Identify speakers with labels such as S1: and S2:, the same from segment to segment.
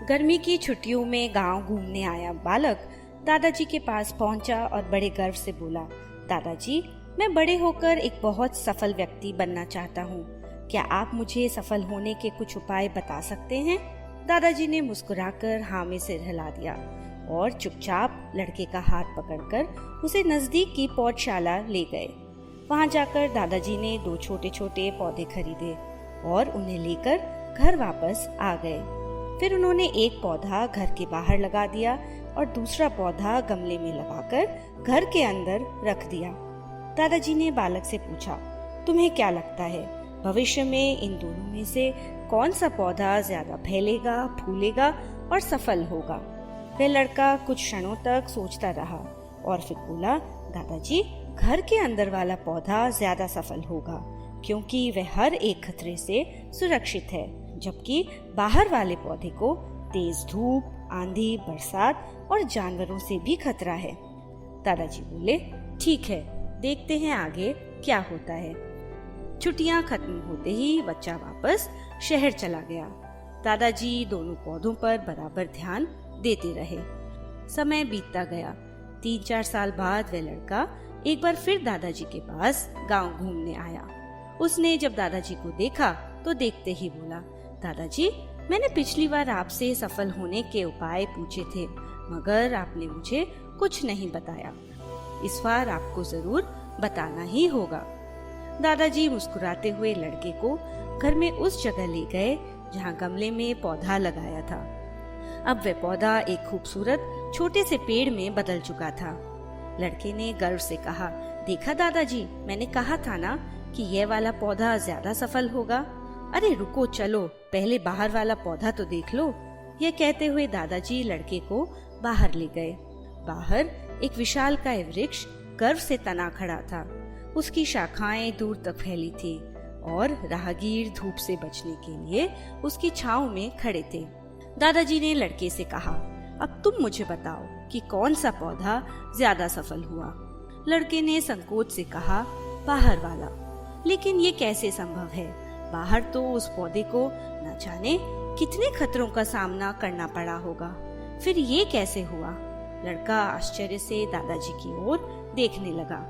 S1: गर्मी की छुट्टियों में गांव घूमने आया बालक दादाजी के पास पहुंचा और बड़े गर्व से बोला, दादाजी, मैं बड़े होकर एक बहुत सफल व्यक्ति बनना चाहता हूँ। क्या आप मुझे सफल होने के कुछ उपाय बता सकते हैं? दादाजी ने मुस्कुराकर हाँ में सिर हिला दिया और चुपचाप लड़के का हाथ पकड़कर उसे नजदीक की पौधशाला ले गए। वहां जाकर दादाजी ने 2 छोटे छोटे पौधे खरीदे और उन्हें लेकर घर वापस आ गए। फिर उन्होंने एक पौधा घर के बाहर लगा दिया और दूसरा पौधा गमले में लगाकर घर के अंदर रख दिया। दादाजी ने बालक से पूछा, तुम्हें क्या लगता है भविष्य में इन दोनों में से कौन सा पौधा ज्यादा फैलेगा, फूलेगा और सफल होगा? वह लड़का कुछ क्षणों तक सोचता रहा और फिर बोला, दादाजी, घर के अंदर वाला पौधा ज्यादा सफल होगा क्योंकि वह हर एक खतरे से सुरक्षित है, जबकि बाहर वाले पौधे को तेज धूप, आंधी, बरसात और जानवरों से भी खतरा है। दादाजी बोले, ठीक है, देखते हैं आगे क्या होता है। छुट्टियां खत्म होते ही बच्चा वापस शहर चला गया। दादाजी दोनों पौधों पर बराबर ध्यान देते रहे। समय बीतता गया। 3-4 साल बाद वह लड़का एक बार फिर दादाजी के पास गांव घूमने आया। उसने जब दादाजी को देखा तो देखते ही बोला, दादाजी, मैंने पिछली बार आपसे सफल होने के उपाय पूछे थे, मगर आपने मुझे कुछ नहीं बताया। इस बार आपको जरूर बताना ही होगा। दादाजी मुस्कुराते हुए लड़के को घर में उस जगह ले गए जहाँ गमले में पौधा लगाया था। अब वह पौधा एक खूबसूरत छोटे से पेड़ में बदल चुका था। लड़के ने गर्व से कहा, देखा दादाजी, मैंने कहा था ना कि यह वाला पौधा ज्यादा सफल होगा। अरे रुको, चलो पहले बाहर वाला पौधा तो देख लो। यह कहते हुए दादाजी लड़के को बाहर ले गए। बाहर एक विशालकाय वृक्ष गर्व से तना खड़ा था। उसकी शाखाएं दूर तक फैली थी और राहगीर धूप से बचने के लिए उसकी छांव में खड़े थे। दादाजी ने लड़के से कहा, अब तुम मुझे बताओ कि कौन सा पौधा ज्यादा सफल हुआ? लड़के ने संकोच से कहा, बाहर वाला। लेकिन ये कैसे संभव है? बाहर तो उस पौधे को न जाने कितने खतरों का सामना करना पड़ा होगा। फिर ये कैसे हुआ? लड़का आश्चर्य से दादाजी की ओर देखने लगा।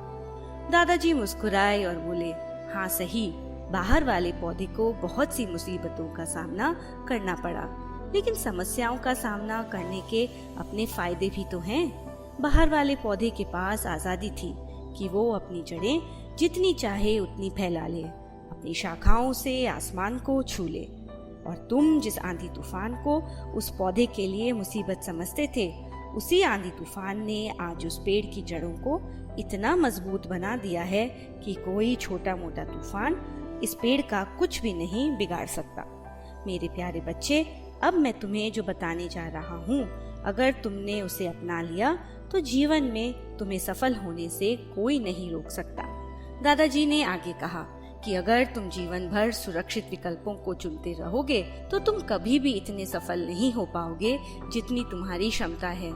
S1: दादाजी मुस्कुराए और बोले, हाँ सही, बाहर वाले पौधे को बहुत सी मुसीबतों का सामना करना पड़ा, लेकिन समस्याओं का सामना करने के अपने फायदे भी तो हैं। बाहर वाले पौधे के पास आजादी थी कि वो अपनी जड़ें जितनी चाहे उतनी फैला ले, अपनी शाखाओं से आसमान को छू ले। और तुम जिस आंधी तूफान को उस पौधे के लिए मुसीबत समझते थे, उसी आंधी तूफान ने आज उस पेड़ की जड़ों को इतना मजबूत बना दिया है कि कोई छोटा मोटा तूफान इस पेड़ का कुछ भी नहीं बिगाड़ सकता। मेरे प्यारे बच्चे, अब मैं तुम्हें जो बताने जा रहा हूँ, अगर तुमने उसे अपना लिया तो जीवन में तुम्हें सफल होने से कोई नहीं रोक सकता। दादाजी ने आगे कहा कि अगर तुम जीवन भर सुरक्षित विकल्पों को चुनते रहोगे तो तुम कभी भी इतने सफल नहीं हो पाओगे जितनी तुम्हारी क्षमता है।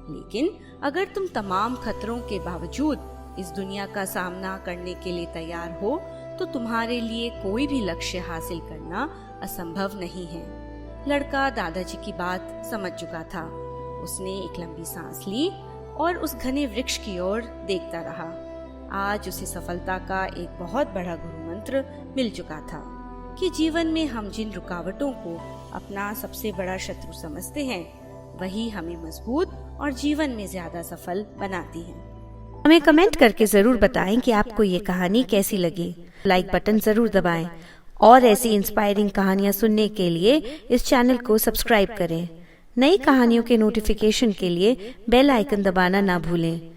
S1: लेकिन अगर तुम तमाम खतरों के बावजूद इस दुनिया का सामना करने के लिए तैयार हो तो तुम्हारे लिए कोई भी लक्ष्य हासिल करना असंभव नहीं है। लड़का दादाजी की बात समझ चुका था। उसने एक लंबी सांस ली और उस घने वृक्ष की ओर देखता रहा। आज उसे सफलता का एक बहुत बड़ा गुरु मंत्र मिल चुका था कि जीवन में हम जिन रुकावटों को अपना सबसे बड़ा शत्रु समझते हैं, वही हमें मजबूत और जीवन में ज्यादा सफल बनाती हैं।
S2: हमें कमेंट करके जरूर बताएं कि आपको ये कहानी कैसी लगी। लाइक बटन जरूर दबाएं और ऐसी इंस्पायरिंग कहानियाँ सुनने के लिए इस चैनल को सब्सक्राइब करें। नई कहानियों के नोटिफिकेशन के लिए बेल आइकन दबाना ना भूलें।